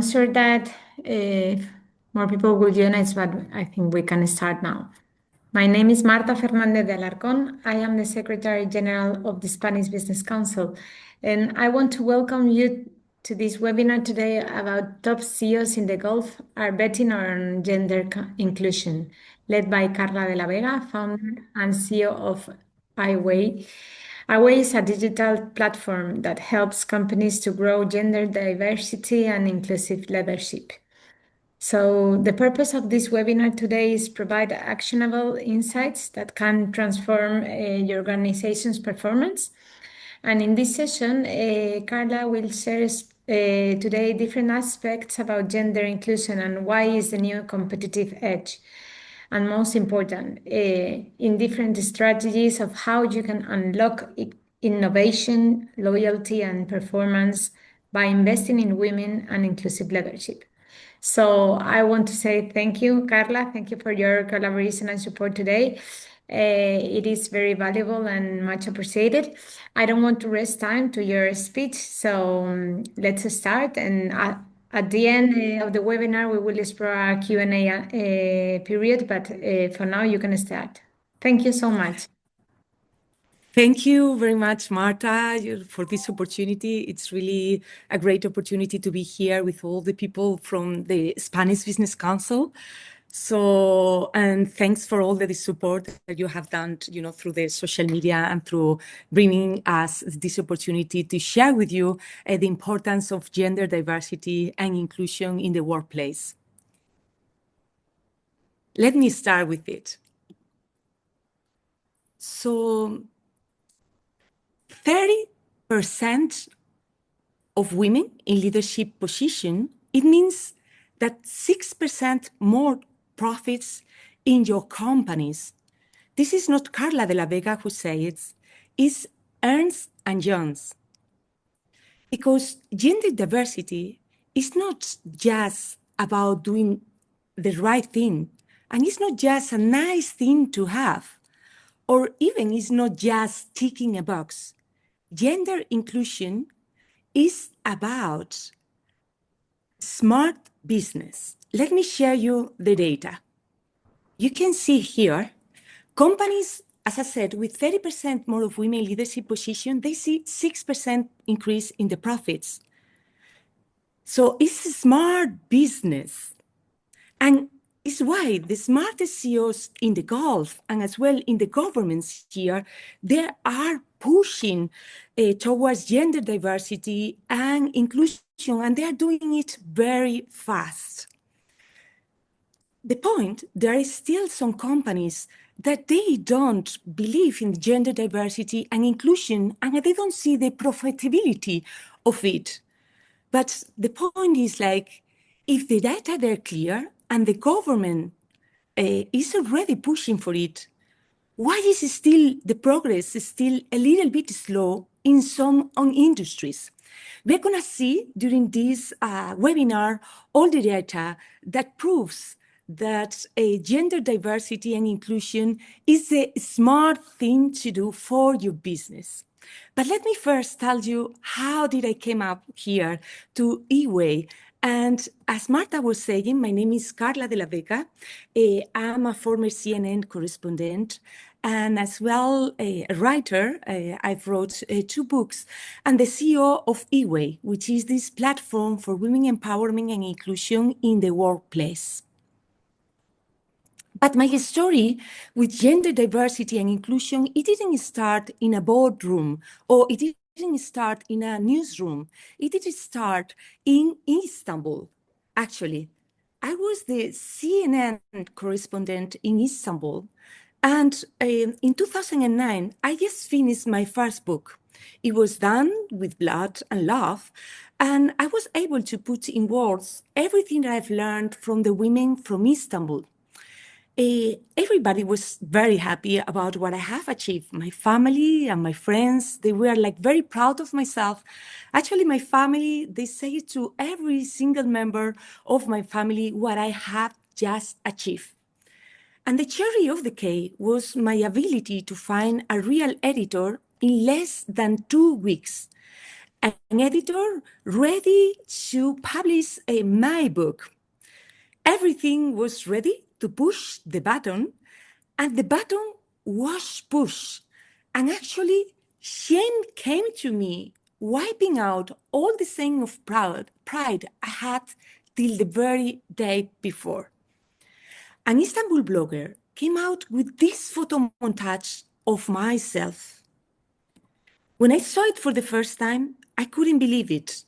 Sure that more people will join us, but I think we can start now. My name is Marta Fernández de Alarcón. I am the Secretary General of the Spanish Business Council, and I want to welcome you to this webinar today about top CEOs in the Gulf are betting on gender inclusion, led by Carla de la Vega, founder and CEO of iWEI. iWEI is a digital platform that helps companies to grow gender diversity and inclusive leadership. So the purpose of this webinar today is provide actionable insights that can transform your organization's performance. And in this session, Carla will share today different aspects about gender inclusion and why is the new competitive edge. And most important, in different strategies of how you can unlock innovation, loyalty, and performance by investing in women and inclusive leadership. So I want to say thank you, Carla. Thank you for your collaboration and support today. It is very valuable and much appreciated. I don't want to waste time to your speech, so let's start. And at the end of the webinar, we will explore our Q&A period, but for now, you can start. Thank you so much. Thank you very much, Marta, for this opportunity. It's really a great opportunity to be here with all the people from the Spanish Business Council. And thanks for all the support that you have done, through the social media and through bringing us this opportunity to share with you the importance of gender diversity and inclusion in the workplace. Let me start with it. So 30% of women in leadership position, it means that 6% more profits in your companies. This is not Carla de la Vega who says it's Ernst and Young's. Because gender diversity is not just about doing the right thing, and it's not just a nice thing to have, or even it's not just ticking a box. Gender inclusion is about smart business. Let me share you the data. You can see here, companies, as I said, with 30% more of women in leadership position, they see 6% increase in the profits. So it's a smart business. And it's why the smartest CEOs in the Gulf and as well in the governments here, they are pushing towards gender diversity and inclusion, and they are doing it very fast. The point, there is still some companies that they don't believe in gender diversity and inclusion, and they don't see the profitability of it. But the point is like, if the data they're clear and the government is already pushing for it, why is still the progress is still a little bit slow in some industries? We're going to see during this webinar all the data that proves that gender diversity and inclusion is a smart thing to do for your business. But let me first tell you how did I came up here to iWEI. And as Marta was saying, my name is Carla de la Vega. I'm a former CNN correspondent and as well a writer. I've wrote 2 books and the CEO of iWEI, which is this platform for women empowerment and inclusion in the workplace. But my story with gender diversity and inclusion, it didn't start in a boardroom or it didn't start in a newsroom. It didn't start in Istanbul. Actually, I was the CNN correspondent in Istanbul. And in 2009, I just finished my first book. It was done with blood and love. And I was able to put in words everything that I've learned from the women from Istanbul. Everybody was very happy about what I have achieved. My family and my friends, they were like very proud of myself. Actually, my family, they say to every single member of my family what I have just achieved. And the cherry of the cake was my ability to find a real editor in less than 2 weeks. an editor ready to publish my book. Everything was ready to push the button, and the button was pushed. And actually, shame came to me, wiping out all the sense of pride I had till the very day before. An Istanbul blogger came out with this photo montage of myself. When I saw it for the first time, I couldn't believe it.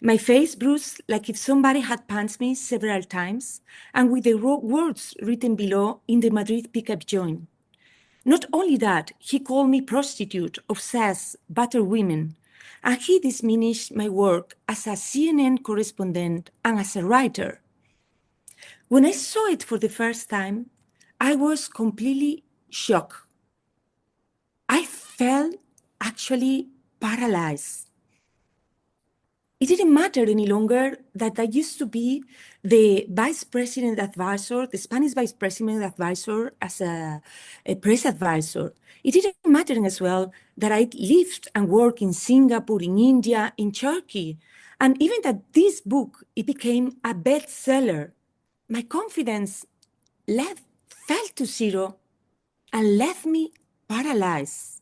My face bruised like if somebody had punched me several times, and with the words written below in the Madrid pickup joint. Not only that, he called me prostitute, obsessed, battered women, and he diminished my work as a CNN correspondent and as a writer. When I saw it for the first time, I was completely shocked. I felt actually paralyzed. It didn't matter any longer that I used to be the vice president advisor, the Spanish vice president advisor as a press advisor. It didn't matter as well that I lived and worked in Singapore, in India, in Turkey. And even that this book, it became a bestseller. My confidence fell to zero and left me paralyzed.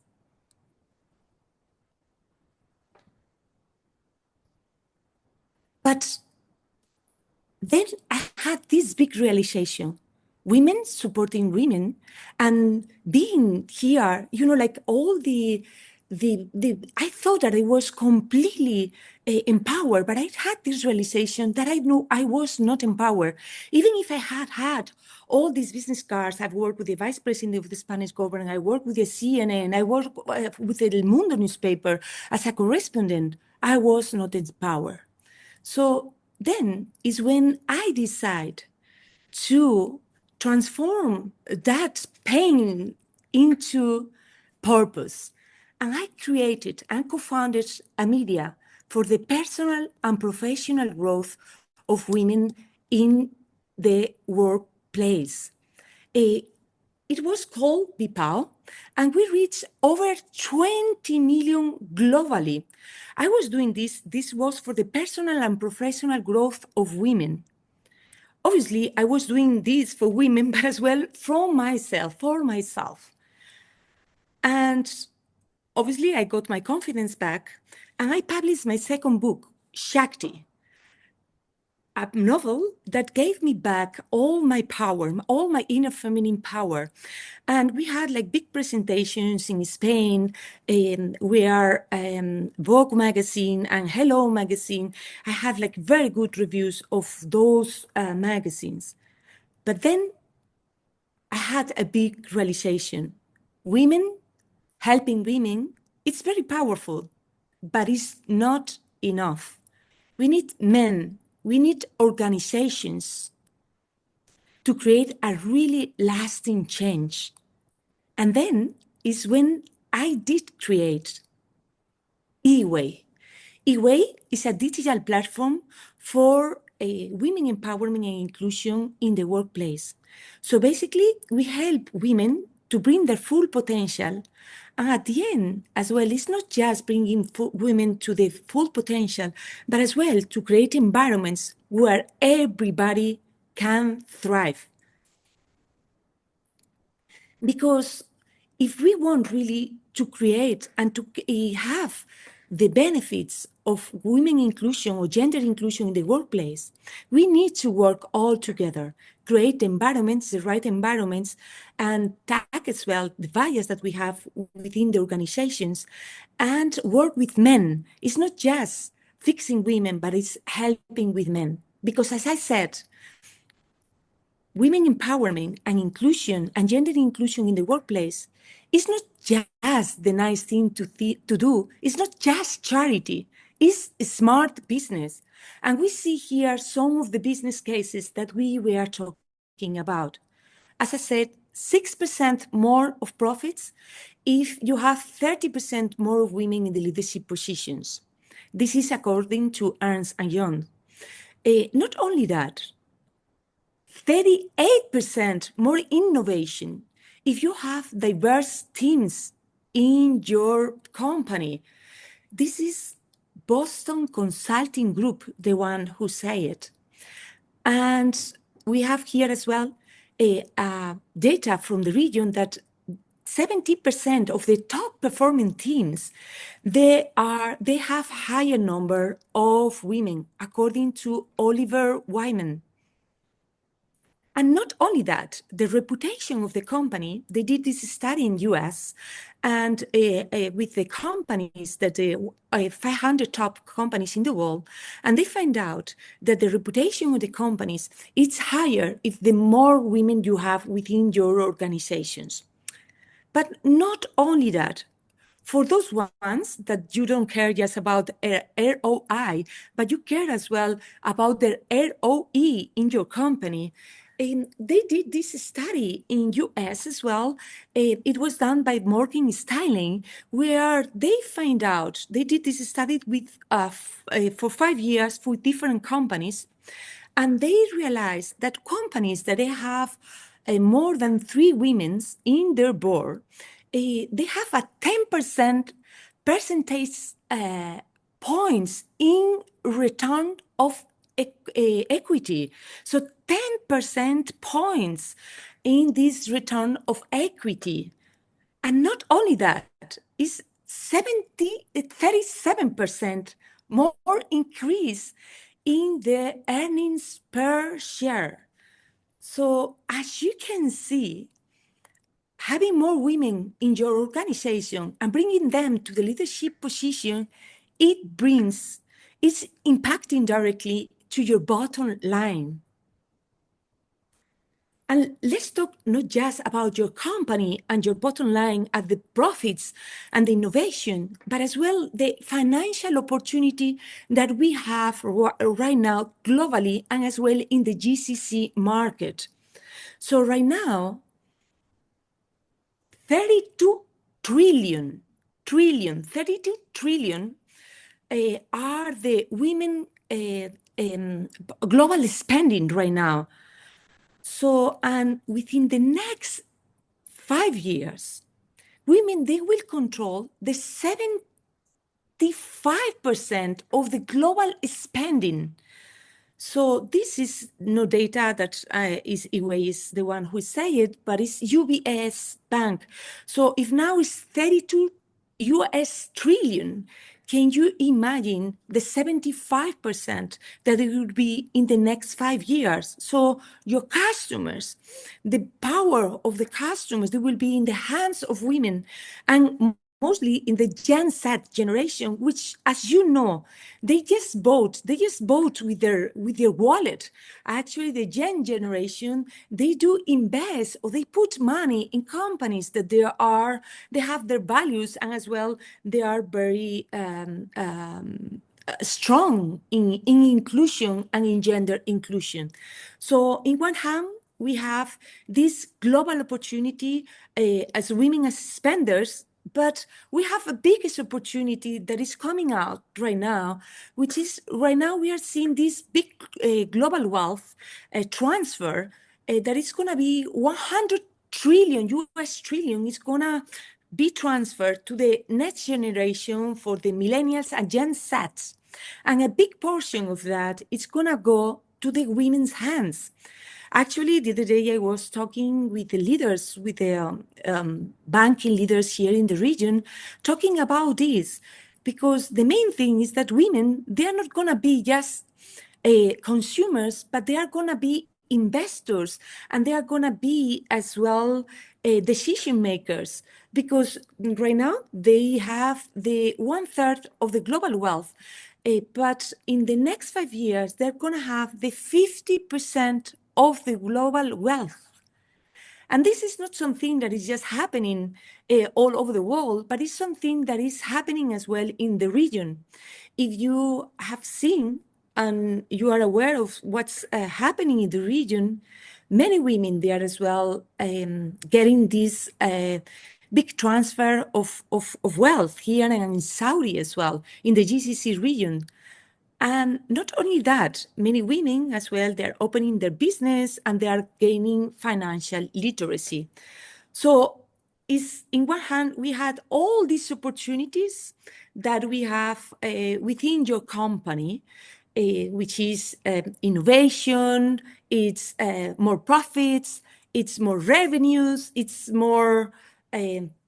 But then I had this big realization, women supporting women and being here, like all I thought that I was completely empowered, but I had this realization that I knew I was not empowered. Even if I had had all these business cards, I've worked with the vice president of the Spanish government, I worked with the CNN, I worked with the El Mundo newspaper as a correspondent, I was not empowered. So then is when I decide to transform that pain into purpose. And I created and co-founded a media for the personal and professional growth of women in the workplace. It was called BIPAO, and we reached over 20 million globally. I was doing this was for the personal and professional growth of women. Obviously, I was doing this for women, but as well for myself. And obviously, I got my confidence back, and I published my second book, Shakti, a novel that gave me back all my power, all my inner feminine power. And we had like big presentations in Spain, where Vogue magazine and Hello magazine, I had like very good reviews of those magazines. But then I had a big realization. Women, helping women, it's very powerful, but it's not enough. We need men, we need organizations to create a really lasting change. And then is when I did create iWEI. iWEI is a digital platform for women empowerment and inclusion in the workplace. So basically, we help women to bring their full potential. And at the end, as well, it's not just bringing women to the full potential, but as well to create environments where everybody can thrive. Because if we want really to create and to have the benefits of women inclusion or gender inclusion in the workplace, we need to work all together, create environments, the right environments, and tag as well the bias that we have within the organizations, and work with men. It's not just fixing women, but it's helping with men. Because as I said, women empowerment and inclusion and gender inclusion in the workplace is not just the nice thing to do. It's not just charity. It's a smart business. And we see here some of the business cases that we were talking about. As I said, 6% more of profits if you have 30% more of women in the leadership positions. This is according to Ernst & Young. Not only that, 38% more innovation if you have diverse teams in your company. This is Boston Consulting Group, the one who say it. And we have here as well data from the region that 70% of the top performing teams, they have higher number of women, according to Oliver Wyman. And not only that, the reputation of the company, they did this study in US and with the companies that 500 top companies in the world, and they find out that the reputation of the companies is higher if the more women you have within your organizations. But not only that, for those ones that you don't care just about ROI, but you care as well about the ROE in your company. They did this study in US as well. It was done by Morgan Stanley, where they find out, they did this study with for 5 years for different companies, and they realized that companies that they have more than 3 women in their board, they have a 10% percentage points in return of equity. So 10% points in this return of equity. And not only that, is 37% more increase in the earnings per share. So as you can see, having more women in your organization and bringing them to the leadership position, it's impacting directly to your bottom line. And let's talk not just about your company and your bottom line and the profits and the innovation, but as well the financial opportunity that we have right now globally and as well in the GCC market. So right now, 32 trillion are the women global spending right now. So, and within the next 5 years, women, they will control the 75% of the global spending. So this is no data that is iWEI is the one who say it, but it's UBS Bank. So if now it's 32 US trillion, can you imagine the 75% that it would be in the next 5 years? So your customers, the power of the customers, they will be in the hands of women, and mostly in the Gen Z generation, which, as you know, they just vote with their wallet. Actually, the Gen generation, they do invest or they put money in companies that they have their values, and as well they are very strong in inclusion and in gender inclusion. So in one hand, we have this global opportunity as women as spenders, but we have a biggest opportunity that is coming out right now, which is right now we are seeing this big global wealth transfer that is going to be 100 trillion US trillion is going to be transferred to the next generation for the millennials and Gen Z. And a big portion of that is going to go to the women's hands. Actually, the other day I was talking with the leaders, with the banking leaders here in the region, talking about this, because the main thing is that women, they are not going to be just consumers, but they are going to be investors, and they are going to be as well decision makers, because right now they have the 1/3 of the global wealth. But in the next 5 years, they're going to have the 50% of the global wealth. And this is not something that is just happening all over the world, but it's something that is happening as well in the region. If you have seen and you are aware of what's happening in the region, many women there as well getting this big transfer of wealth here and in Saudi as well, in the GCC region. And not only that, many women as well, they're opening their business and they are gaining financial literacy. So is, in one hand, we had all these opportunities that we have within your company, which is innovation, it's more profits, it's more revenues, it's more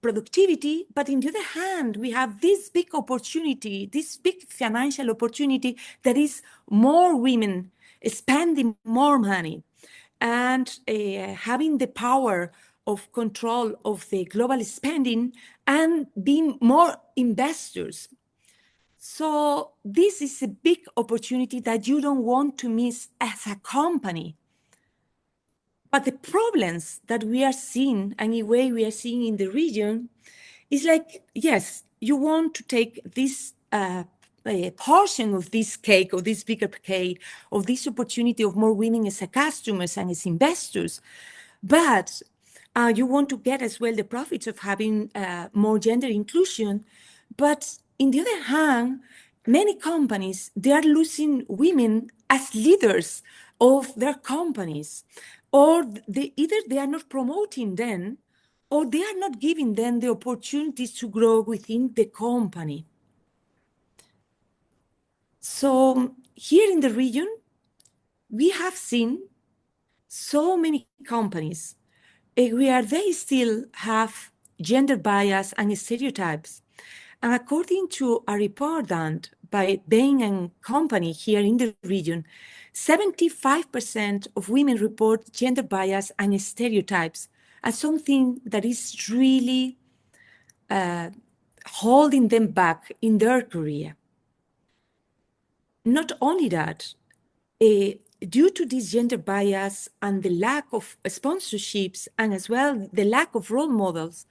productivity. But on the other hand, we have this big opportunity, this big financial opportunity that is more women spending more money and having the power of control of the global spending and being more investors. So this is a big opportunity that you don't want to miss as a company. But the problems that we are seeing, and the way we are seeing in the region, is like, yes, you want to take this a portion of this cake, or this bigger cake, of this opportunity of more women as customers and as investors, but you want to get as well the profits of having more gender inclusion. But on the other hand, many companies, they are losing women as leaders of their companies, or either they are not promoting them, or they are not giving them the opportunities to grow within the company. So here in the region, we have seen so many companies where they still have gender bias and stereotypes. And according to a report done by Bain and Company here in the region, 75% of women report gender bias and stereotypes as something that is really holding them back in their career. Not only that, due to this gender bias and the lack of sponsorships and as well the lack of role models,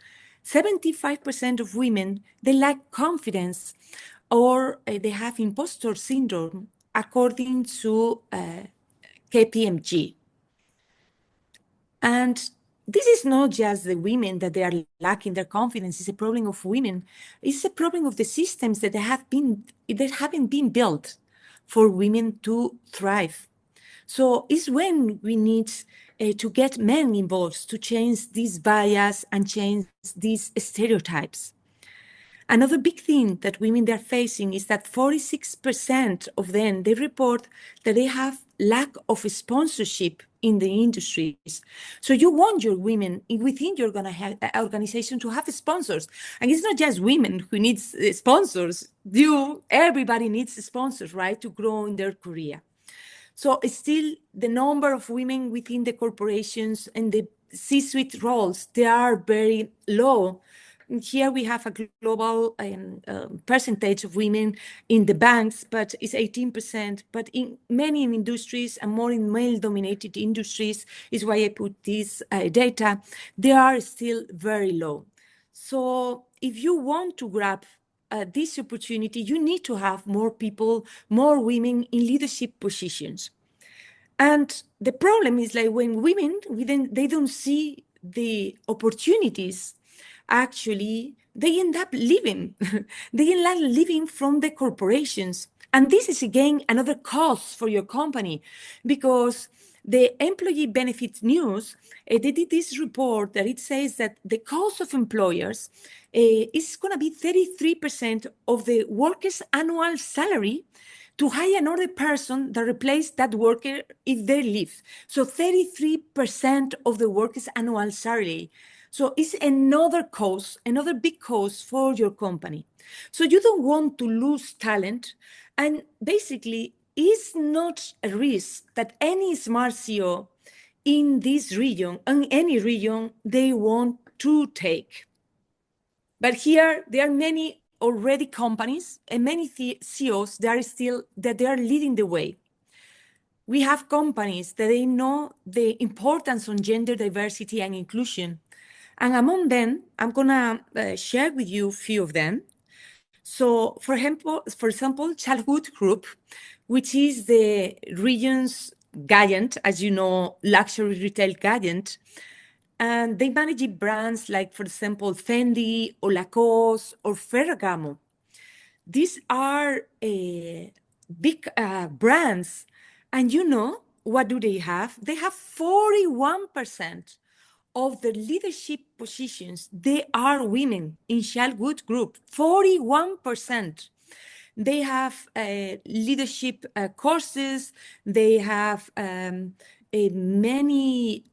75% of women, they lack confidence or they have imposter syndrome, according to KPMG. And this is not just the women that they are lacking their confidence. It's a problem of women. It's a problem of the systems that haven't been built for women to thrive. So it's when we need to get men involved to change this bias and change these stereotypes. Another big thing that women are facing is that 46% of them, they report that they have lack of sponsorship in the industries. So you want your women within your organization to have sponsors. And it's not just women who need sponsors. Everybody needs sponsors, right, to grow in their career. So still the number of women within the corporations and the C-suite roles, they are very low. Here we have a global percentage of women in the banks, but it's 18%. But in many industries, and more in male-dominated industries, is why I put this data, they are still very low. So if you want to grab this opportunity, you need to have more people, more women in leadership positions. And the problem is like when women, they don't see the opportunities, actually, they end up leaving. They end up leaving from the corporations. And this is, again, another cost for your company, because the Employee Benefits News, they did this report that it says that the cost of employers is going to be 33% of the worker's annual salary to hire another person that replace that worker if they leave. So 33% of the worker's annual salary. So it's another cost, another big cost for your company. So you don't want to lose talent. And basically, it's not a risk that any smart CEO in this region, in any region, they want to take. But here, there are many already companies and many CEOs that they are leading the way. We have companies that they know the importance on gender diversity and inclusion. And among them, I'm gonna share with you a few of them. So for example, Childhood Group, which is the region's giant, as you know, luxury retail giant. And they manage brands like, for example, Fendi or Lacoste or Ferragamo. These are big brands. And you know, what do they have? They have 41% of the leadership positions, they are women in Shellwood Group, 41%. They have leadership courses. They have many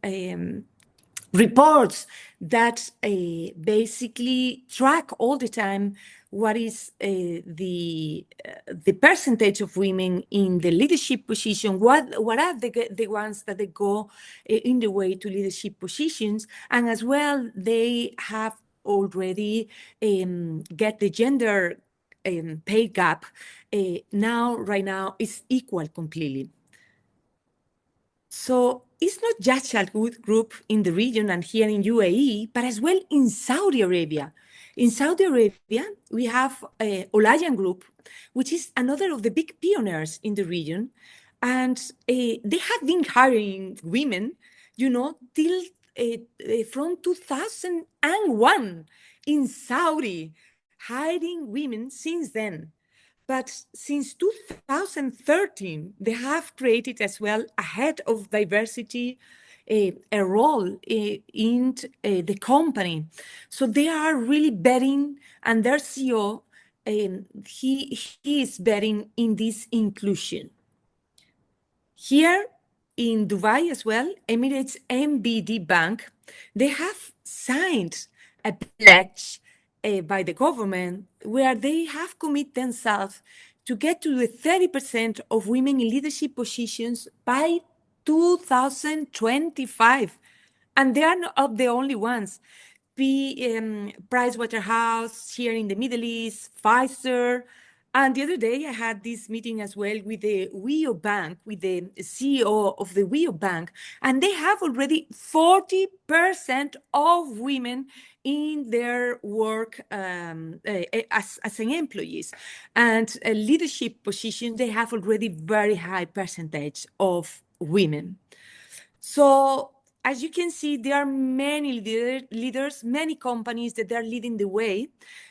reports that basically track all the time what is the percentage of women in the leadership position, what are the ones that they go in the way to leadership positions, and as well they have already get the gender pay gap right now is equal completely. So it's not just Shellwood Group in the region and here in UAE, but as well in Saudi Arabia. In Saudi Arabia, we have Olayan Group, which is another of the big pioneers in the region. And they have been hiring women, till from 2001 in Saudi, hiring women since then. But since 2013, they have created as well a head of diversity, a role in the company. So they are really betting, and their CEO, he is betting in this inclusion. Here in Dubai as well, Emirates MBD Bank, they have signed a pledge by the government where they have committed themselves to get to the 30% of women in leadership positions by 2025. And they are not the only ones. Pricewaterhouse here in the Middle East, Pfizer. And the other day, I had this meeting as well with the WIO Bank, with the CEO of the WIO Bank, and they have already 40% of women in their work as an employees. And leadership positions, they have already very high percentage of women. So as you can see, there are many leaders, many companies that are leading the way.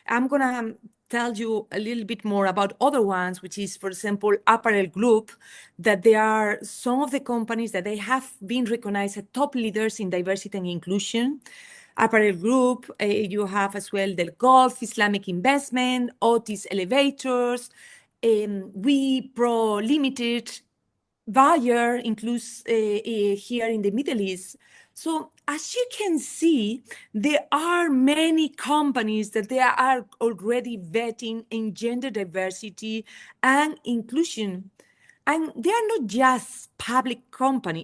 I'm going to tell you a little bit more about other ones, which is, for example, Apparel Group, that there are some of the companies that they have been recognized as top leaders in diversity and inclusion. Apparel Group, you have as well the Gulf Islamic Investment, Otis Elevators, We Pro Limited, Bayer includes here in the Middle East. So as you can see, there are many companies that they are already vetting in gender diversity and inclusion. And they are not just private companies,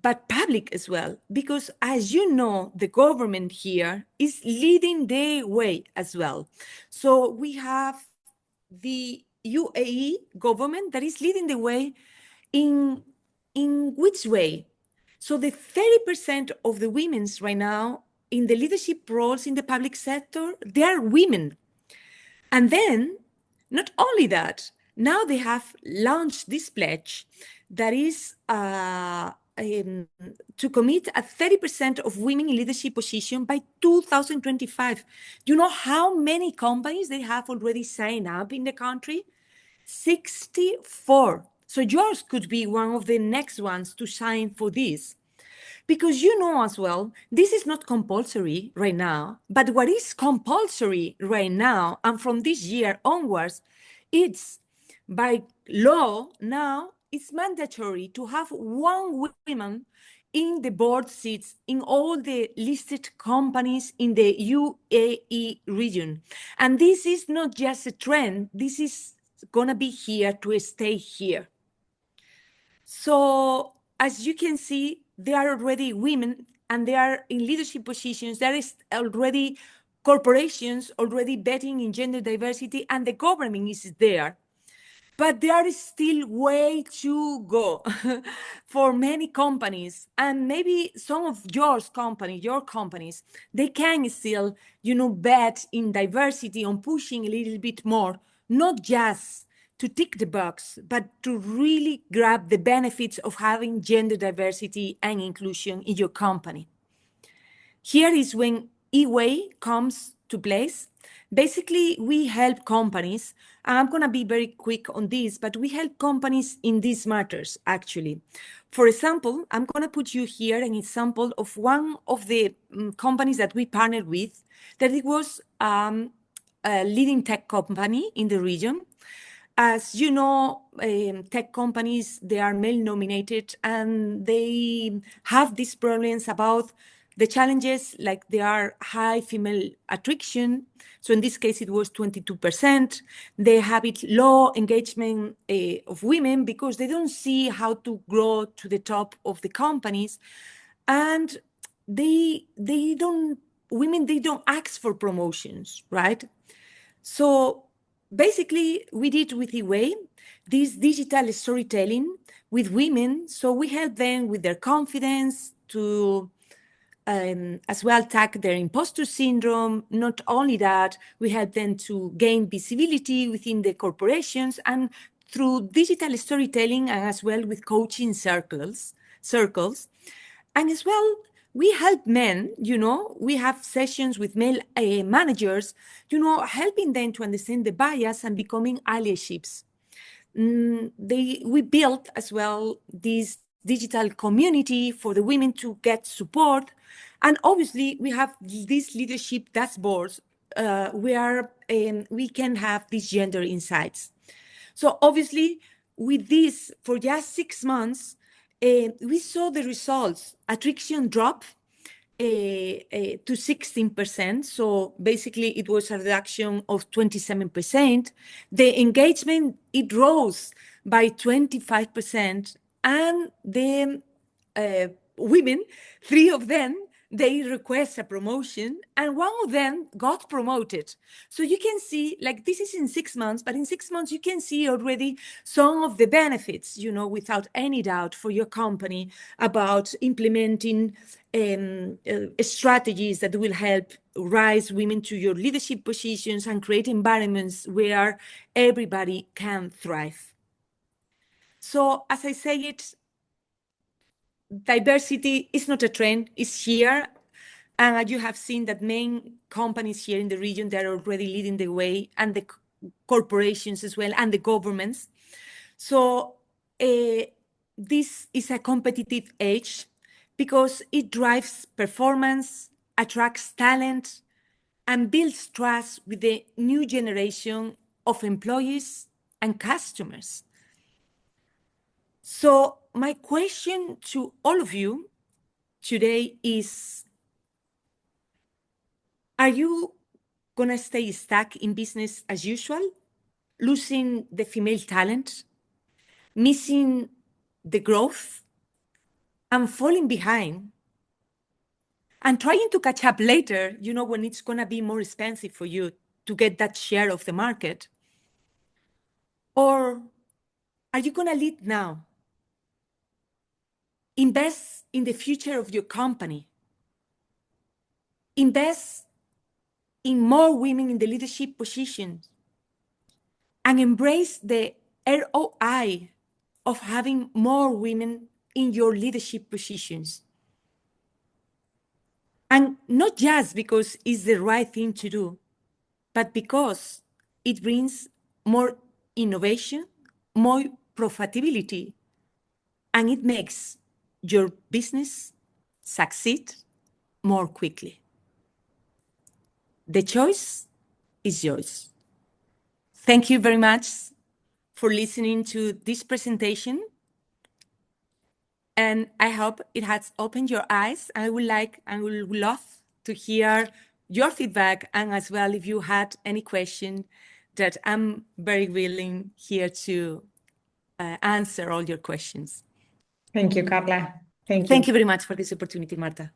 but public as well. Because as you know, the government here is leading the way as well. So we have the UAE government that is leading the way in which way? So the 30% of the women's right now in the leadership roles in the public sector, they are women. And then, not only that, now they have launched this pledge that is to commit a 30% of women in leadership position by 2025. Do you know how many companies they have already signed up in the country? 64. So yours could be one of the next ones to sign for this. Because you know as well, this is not compulsory right now, but what is compulsory right now, and from this year onwards, it's by law now, it's mandatory to have one woman in the board seats in all the listed companies in the UAE region. And this is not just a trend, this is gonna be here to stay here. So as you can see, there are already women and they are in leadership positions. There is already corporations already betting in gender diversity and the government is there. But there is still way to go for many companies. And maybe some of your companies, they can still, bet in diversity, on pushing a little bit more, not just to tick the box, but to really grab the benefits of having gender diversity and inclusion in your company. Here is when iWEI comes to place. Basically, we help companies, and I'm going to be very quick on this, but we help companies in these matters, actually. For example, I'm going to put you here an example of one of the companies that we partnered with, that it was a leading tech company in the region. As you know, tech companies, they are male-dominated, and they have these problems about the challenges, like they are high female attrition. So in this case, it was 22%. They have it low engagement of women because they don't see how to grow to the top of the companies. And women, they don't ask for promotions, right? So basically, we did with iWEI this digital storytelling with women. So we help them with their confidence to as well tackle their imposter syndrome. Not only that, we help them to gain visibility within the corporations, and through digital storytelling, and as well with coaching circles. And as well, we help men, we have sessions with male managers, helping them to understand the bias and becoming allyships. We built as well this digital community for the women to get support. And obviously, we have these leadership dashboards where we can have these gender insights. So obviously, with this, for just 6 months, we saw the results. Attrition drop to 16%. So basically, it was a reduction of 27%. The engagement, it rose by 25%. And the women, 3 of them, they request a promotion, and 1 of them got promoted. So you can see, like, this is in 6 months, but in 6 months, you can see already some of the benefits, without any doubt, for your company about implementing strategies that will help rise women to your leadership positions and create environments where everybody can thrive. So as I say it, diversity is not a trend, it's here. And you have seen that main companies here in the region, they're already leading the way, and the corporations as well, and the governments. So this is a competitive edge because it drives performance, attracts talent, and builds trust with the new generation of employees and customers. So my question to all of you today is, are you going to stay stuck in business as usual, losing the female talent, missing the growth, and falling behind, and trying to catch up later, when it's going to be more expensive for you to get that share of the market? Or are you going to lead now? Invest in the future of your company. Invest in more women in the leadership positions, and embrace the ROI of having more women in your leadership positions. And not just because it's the right thing to do, but because it brings more innovation, more profitability, and it makes your business succeed more quickly. The choice is yours. Thank you very much for listening to this presentation. And I hope it has opened your eyes. I would love to hear your feedback, and as well, if you had any question, that I'm very willing here to answer all your questions. Thank you, Carla. Thank you. Thank you very much for this opportunity, Marta.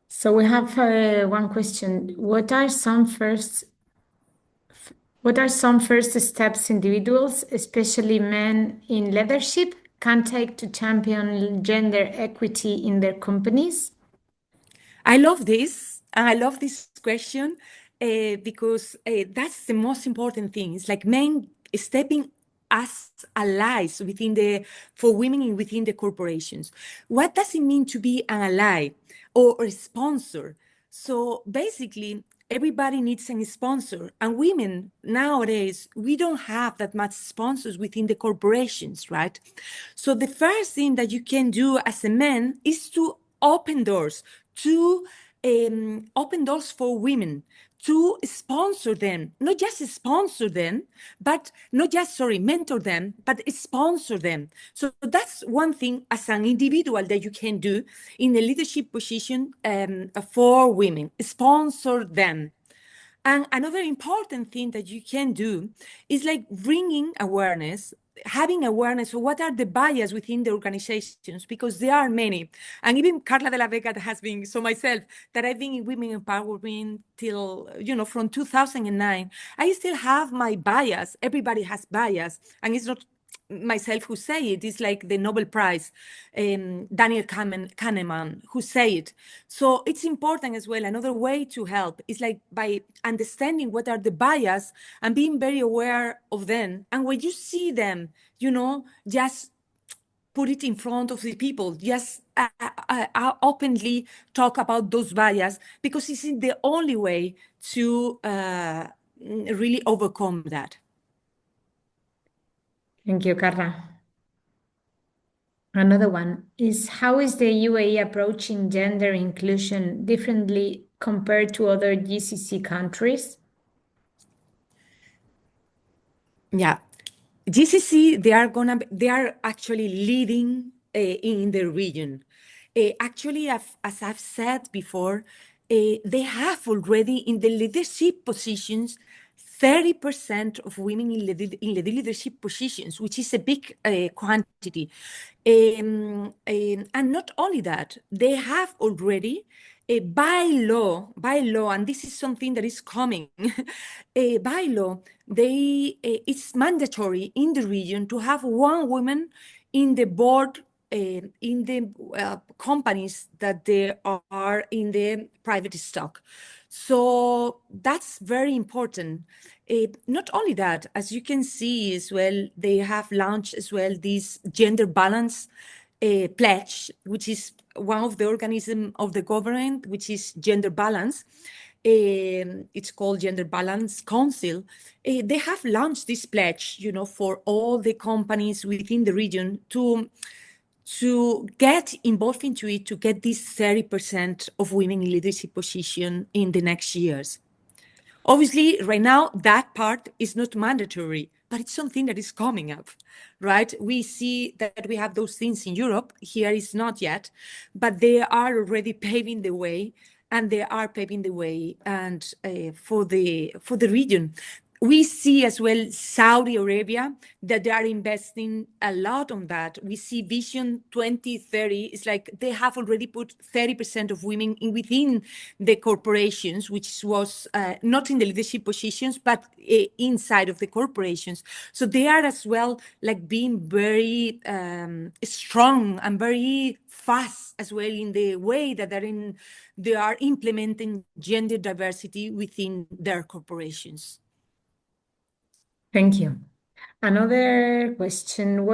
So we have one question. What are some first steps individuals, especially men in leadership, can take to champion gender equity in their companies? I love this. I love this question because that's the most important thing. It's like men stepping as allies for women within the corporations. What does it mean to be an ally or a sponsor? So basically, everybody needs a sponsor. And women nowadays, we don't have that much sponsors within the corporations, right? So the first thing that you can do as a man is to open doors, to open doors for women, to sponsor them, not just sponsor them, but not just, mentor them, but sponsor them. So that's one thing as an individual that you can do in a leadership position for women, sponsor them. And another important thing that you can do is like bringing awareness, having awareness of what are the bias within the organizations, because there are many. And even Carla de la Vega has been, so myself, that I've been in women empowerment till, from 2009, I still have my bias. Everybody has bias. And it's not myself who say it. It's like the Nobel Prize, Daniel Kahneman, who say it. So it's important as well. Another way to help is like by understanding what are the bias and being very aware of them. And when you see them, just put it in front of the people, just openly talk about those bias, because it's the only way to really overcome that. Thank you, Carla. Another one is, how is the UAE approaching gender inclusion differently compared to other GCC countries? Yeah, GCC, they are actually leading in the region. Actually, as I've said before, they have already in the leadership positions 30% of women in the leadership positions, which is a big quantity. And not only that, they have already by law, and this is something that is coming, by law, it's mandatory in the region to have one woman in the board, in the companies that they are in the private stock. So that's very important. Not only that, as you can see as well, they have launched as well this gender balance pledge, which is one of the organism of the government, which is gender balance. It's called Gender Balance Council. They have launched this pledge, for all the companies within the region to get involved into it, to get this 30% of women in leadership position in the next years. Obviously, right now, that part is not mandatory, but it's something that is coming up, right? We see that we have those things in Europe. Here is not yet, but they are already paving the way, and they are paving the way and for the region. We see as well Saudi Arabia that they are investing a lot on that. We see Vision 2030. It's like they have already put 30% of women within the corporations, which was not in the leadership positions, but inside of the corporations. So they are as well like being very strong and very fast as well in the way that they are implementing gender diversity within their corporations. Thank you. Another question,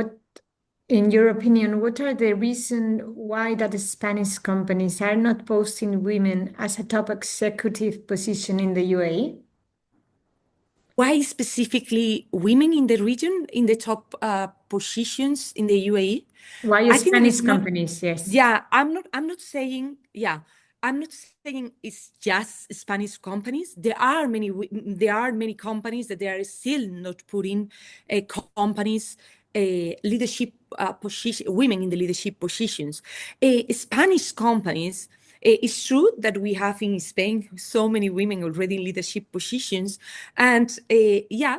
in your opinion, what are the reasons why that the Spanish companies are not posting women as a top executive position in the UAE? Why specifically women in the region in the top positions in the UAE? Why I think that Spanish it's not. companies? Yes. Yeah, I'm not saying. Yeah, I'm not saying it's just Spanish companies. There are many companies that they are still not putting companies leadership position, women in the leadership positions. Spanish companies. It's true that we have in Spain so many women already in leadership positions, and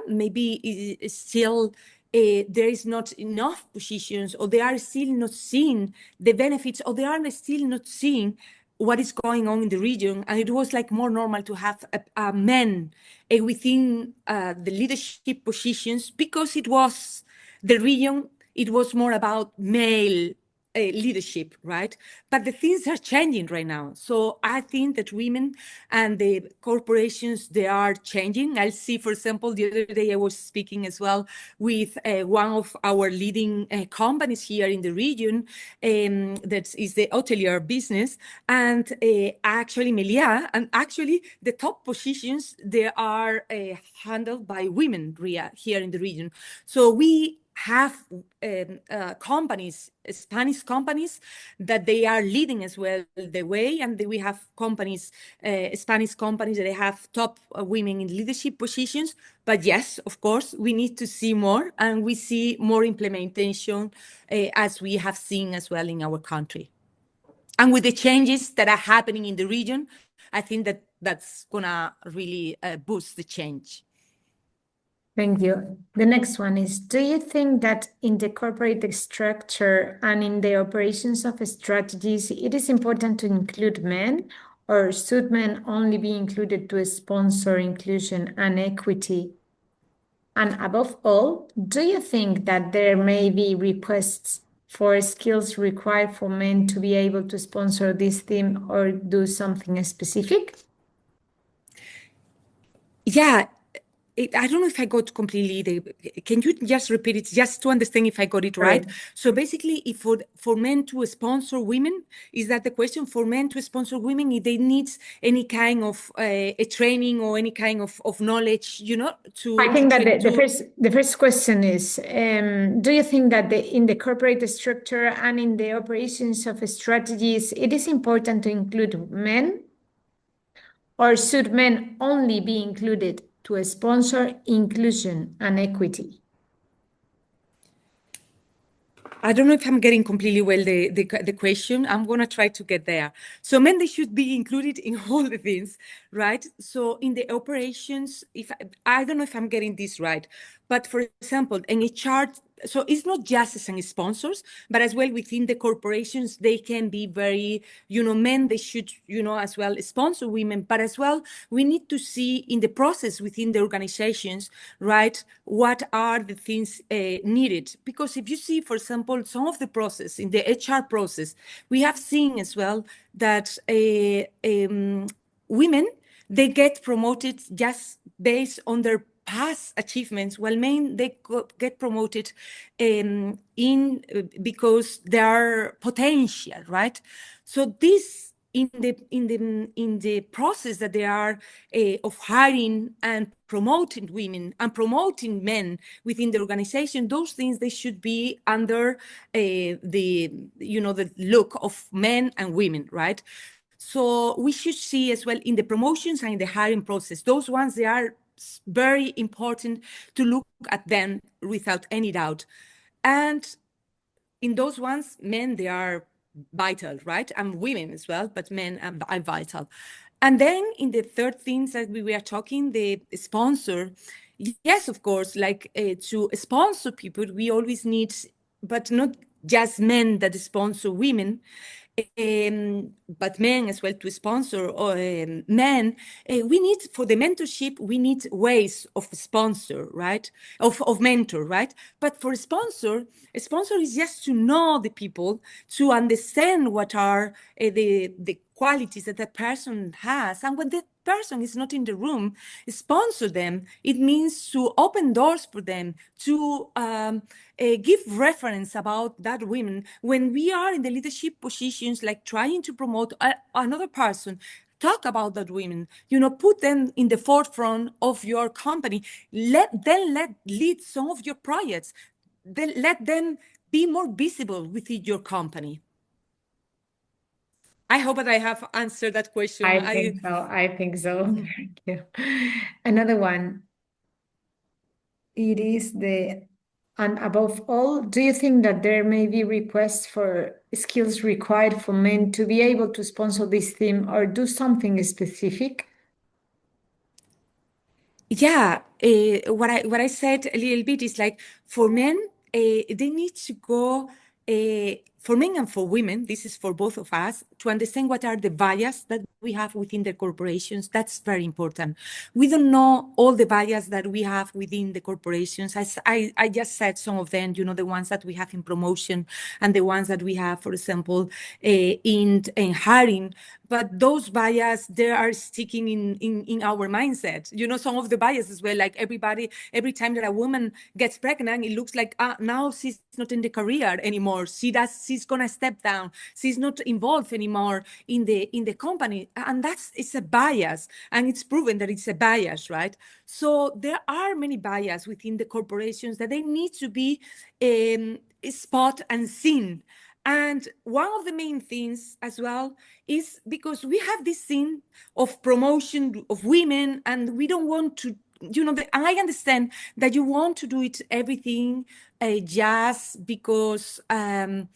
maybe still there is not enough positions, or they are still not seeing the benefits, or they are still not seeing what is going on in the region. And it was like more normal to have a men within the leadership positions, because it was the region, it was more about male leadership, right? But the things are changing right now. So I think that women and the corporations, they are changing. I'll see, for example, the other day I was speaking as well with one of our leading companies here in the region, that is the hotelier business, and actually Melia, and actually the top positions, they are handled by women here in the region. So we have companies, Spanish companies, that they are leading as well the way, and we have companies, Spanish companies that they have top women in leadership positions. But yes, of course, we need to see more, and we see more implementation as we have seen as well in our country. And with the changes that are happening in the region, I think that that's gonna really boost the change. Thank you. The next one is, do you think that in the corporate structure and in the operations of strategies, it is important to include men, or should men only be included to sponsor inclusion and equity? And above all, do you think that there may be requests for skills required for men to be able to sponsor this theme or do something specific? Yeah, I don't know if I got completely. Can you just repeat it just to understand if I got it right? Right. So basically, if for men to sponsor women, is that the question? For men to sponsor women, if they need any kind of a training or any kind of knowledge, I think that the first question is, do you think that in the corporate structure and in the operations of strategies, it is important to include men, or should men only be included to sponsor inclusion and equity? I don't know if I'm getting completely well the question. I'm gonna try to get there. So men, they should be included in all the things, right? So in the operations, if I don't know if I'm getting this right, but for example, in a chart, so it's not just as sponsors, but as well within the corporations, they can be very, men, they should, as well sponsor women, but as well, we need to see in the process within the organizations, right, what are the things needed. Because if you see, for example, some of the process in the HR process, we have seen as well that women, they get promoted just based on their past achievements, while men, they get promoted because they are potential, right? So this in the process that they are of hiring and promoting women and promoting men within the organization, those things, they should be under the look of men and women, right? So we should see as well in the promotions and in the hiring process, those ones, they are very important to look at them without any doubt. And in those ones, men, they are vital, right? And women as well, but men are vital. And then in the third things that we were talking, the sponsor, yes, of course, like to sponsor people, we always need, but not just men that sponsor women, but men as well to sponsor men. We need, for the mentorship, we need ways of sponsor, right? Of mentor, right? But for a sponsor is just to know the people, to understand what are the qualities that that person has. And when that person is not in the room, sponsor them. It means to open doors for them, to give reference about that women. When we are in the leadership positions, like trying to promote another person, talk about that women, put them in the forefront of your company. Let lead some of your projects. Then let them be more visible within your company. I hope that I have answered that question. I think so. I think so. Thank you. Another one. It is and above all, do you think that there may be requests for skills required for men to be able to sponsor this theme or do something specific? Yeah, what I said a little bit is like, for men, they need to go for men and for women, this is for both of us, to understand what are the bias that we have within the corporations. That's very important. We don't know all the bias that we have within the corporations. As I just said some of them, the ones that we have in promotion and the ones that we have, for example, in hiring. But those bias, they are sticking in our mindset. Some of the bias as well, like every time that a woman gets pregnant, it looks like now she's not in the career anymore. She's gonna step down. She's not involved anymore in the company. And it's a bias. And it's proven that it's a bias, right? So there are many bias within the corporations that they need to be spot and seen. And one of the main things as well is because we have this thing of promotion of women, and we don't want to, I understand that you want to do it everything just because to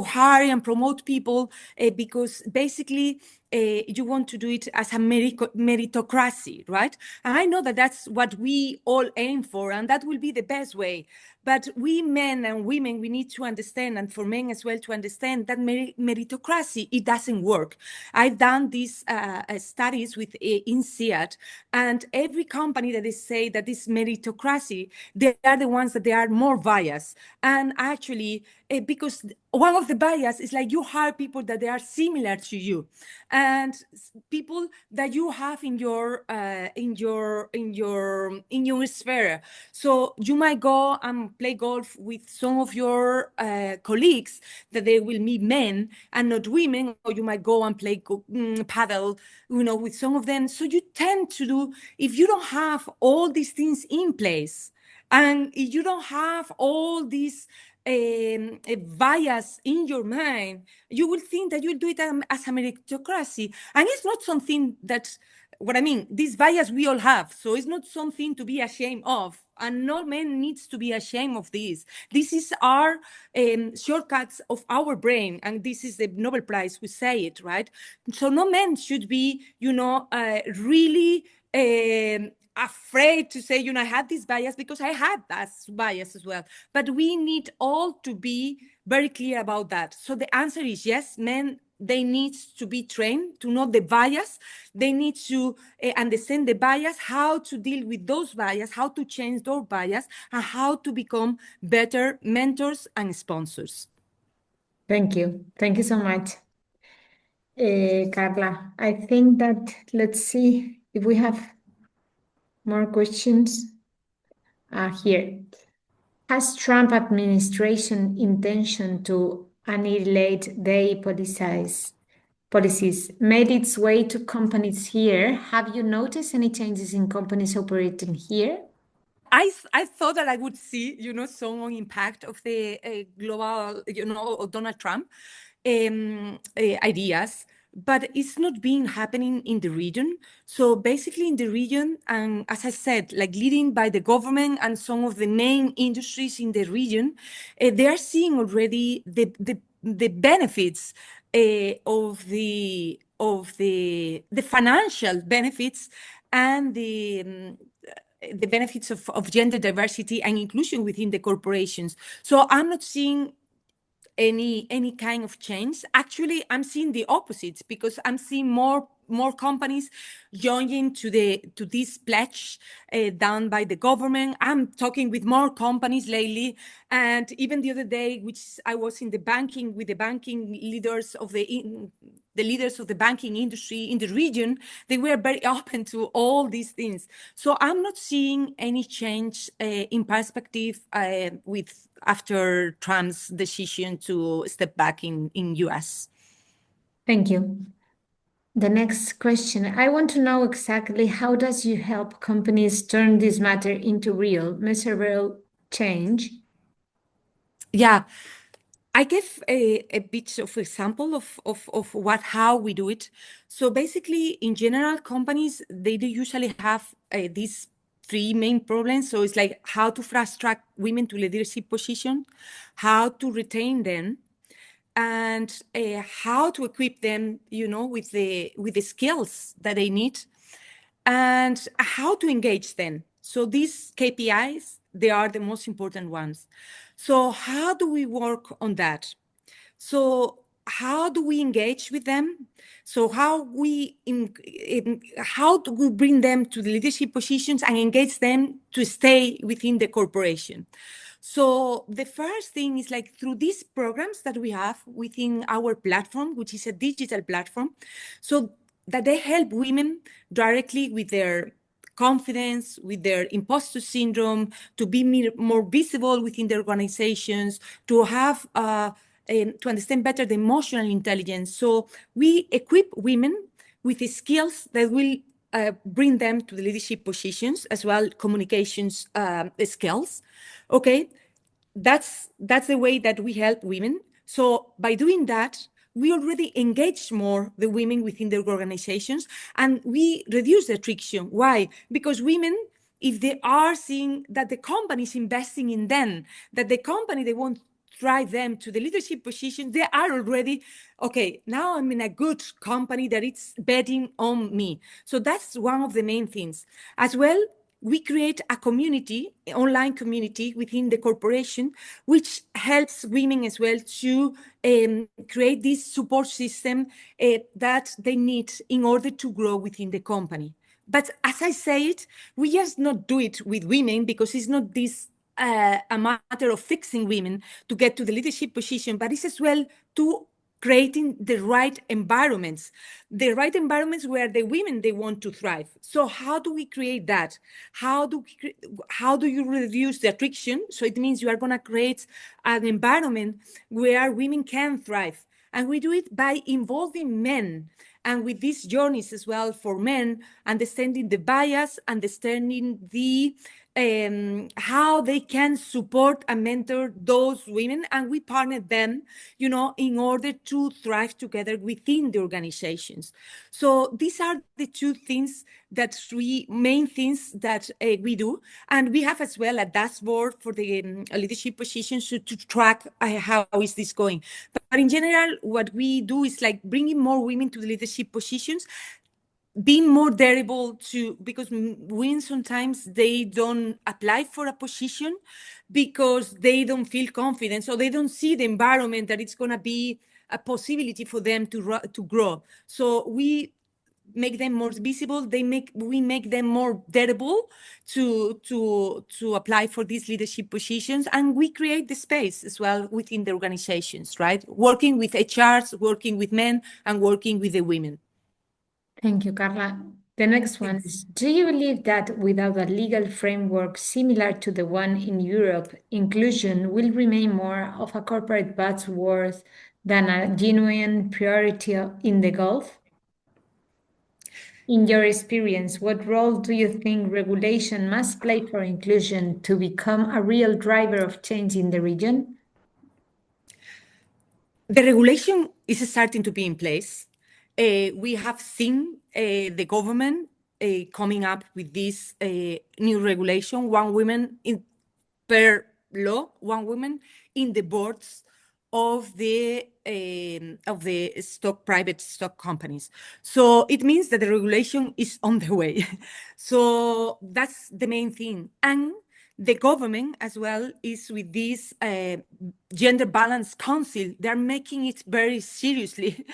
hire and promote people because basically you want to do it as a meritocracy, right? And I know that that's what we all aim for, and that will be the best way. But we men and women, we need to understand, and for men as well to understand that meritocracy, it doesn't work. I've done these studies with INSEAD, and every company that they say that this meritocracy, they are the ones that they are more biased. And actually, because one of the bias is like you hire people that they are similar to you, and people that you have in your sphere. So you might go and play golf with some of your colleagues that they will be men and not women, or you might go and play paddle, with some of them. So you tend to do, if you don't have all these things in place, and if you don't have all these a bias in your mind, you will think that you'll do it as a meritocracy. And it's not something that, what I mean, this bias we all have. So it's not something to be ashamed of. And no man needs to be ashamed of this. This is our shortcuts of our brain. And this is the Nobel Prize, we say it, right? So no man should be, really afraid to say, I had this bias, because I had that bias as well. But we need all to be very clear about that. So the answer is yes, men, they need to be trained to know the bias. They need to understand the bias, how to deal with those bias, how to change those bias, and how to become better mentors and sponsors. Thank you. Thank you so much. Carla, I think that let's see if we have more questions here. Has Trump administration intention to annihilate their policies made its way to companies here? Have you noticed any changes in companies operating here? I thought that I would see, some impact of the global, Donald Trump ideas, but it's not been happening in the region. So basically in the region, and as I said, like leading by the government and some of the main industries in the region, they are seeing already the benefits of the financial benefits and the benefits of gender diversity and inclusion within the corporations. So I'm not seeing any kind of change. Actually, I'm seeing the opposite, because I'm seeing more companies joining to this pledge done by the government. I'm talking with more companies lately, and even the other day, which I was in the banking with the banking leaders of the leaders of the banking industry in the region, they were very open to all these things. So I'm not seeing any change in perspective with after Trump's decision to step back in US. Thank you. The next question, I want to know exactly how does you help companies turn this matter into real, measurable change? Yeah, I gave a bit of example of how we do it. So basically, in general, companies, they do usually have these three main problems. So it's like how to fast track women to leadership position, how to retain them, and how to equip them, with the skills that they need, and how to engage them. So these KPIs they are the most important ones. So how do we work on that? So how do we engage with them? So how do we bring them to the leadership positions and engage them to stay within the corporation? So the first thing is like through these programs that we have within our platform, which is a digital platform, so that they help women directly with their confidence, with their imposter syndrome, to be more visible within their organizations, to have to understand better the emotional intelligence. So we equip women with the skills that will bring them to the leadership positions, as well communications skills. Okay, that's the way that we help women. So by doing that, we already engage more the women within their organizations, and we reduce the friction. Why? Because women, if they are seeing that the company is investing in them, that the company, they want drive them to the leadership position, they are already, okay, now I'm in a good company that it's betting on me. So that's one of the main things. As well, we create a community, online community within the corporation, which helps women as well to create this support system that they need in order to grow within the company. But as I said, we just not do it with women, because it's not this a matter of fixing women to get to the leadership position, but it's as well to creating the right environments where the women, they want to thrive. So how do we create that? How do you reduce the friction? So it means you are going to create an environment where women can thrive, and we do it by involving men, and with these journeys as well for men, understanding the bias, understanding the how they can support and mentor those women, and we partner them, in order to thrive together within the organizations. So these are the three main things that we do, and we have as well a dashboard for the leadership positions to track how is this going. But in general, what we do is like bringing more women to the leadership positions, being more durable to, because women sometimes they don't apply for a position because they don't feel confident, so they don't see the environment that it's going to be a possibility for them to grow. So we make them more visible. We make them more durable to apply for these leadership positions, and we create the space as well within the organizations, right? Working with HRs, working with men, and working with the women. Thank you, Carla. The next one Thanks. is, do you believe that without a legal framework similar to the one in Europe, inclusion will remain more of a corporate buzzword than a genuine priority in the Gulf? In your experience, what role do you think regulation must play for inclusion to become a real driver of change in the region? The regulation is starting to be in place. We have seen the government coming up with this new regulation, one woman per law, one woman in the boards of the private stock companies. So it means that the regulation is on the way. So that's the main thing. And the government as well is with this gender balance council. They're making it very seriously.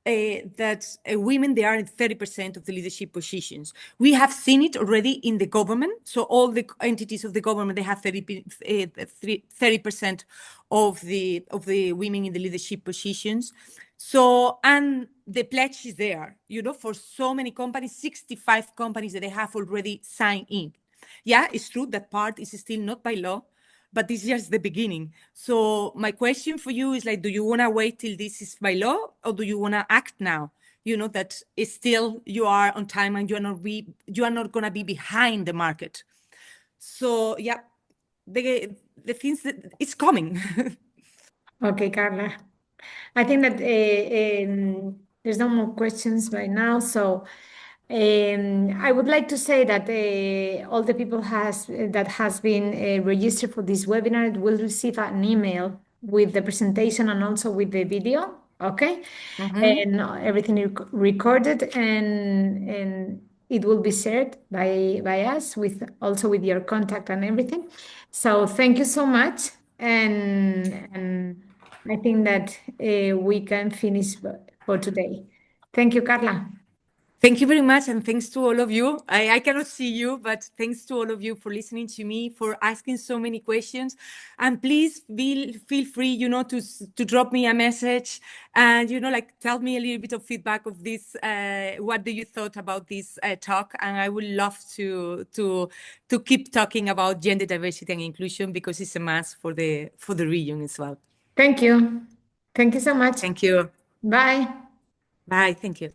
That women, they are in 30% of the leadership positions. We have seen it already in the government. So all the entities of the government, they have 30% of the women in the leadership positions. So, and the pledge is there, for so many companies, 65 companies that they have already signed in. Yeah, it's true that part is still not by law, but this is just the beginning. So my question for you is like, do you want to wait till this is by law, or do you want to act now? That is still, you are on time and you are not going to be behind the market. So yeah, the things that it's coming. Okay, Carla. I think that there's no more questions right now. So I would like to say that all the people that has been registered for this webinar will receive an email with the presentation and also with the video. Okay, Mhm. and everything recorded, and it will be shared by us with also with your contact and everything. So thank you so much, and I think that we can finish for today. Thank you, Carla. Thank you very much, and thanks to all of you. I cannot see you, but thanks to all of you for listening to me, for asking so many questions. And please feel free, to drop me a message and, like tell me a little bit of feedback of this. What do you thought about this talk? And I would love to keep talking about gender diversity and inclusion because it's a must for the region as well. Thank you. Thank you so much. Thank you. Bye. Bye. Thank you.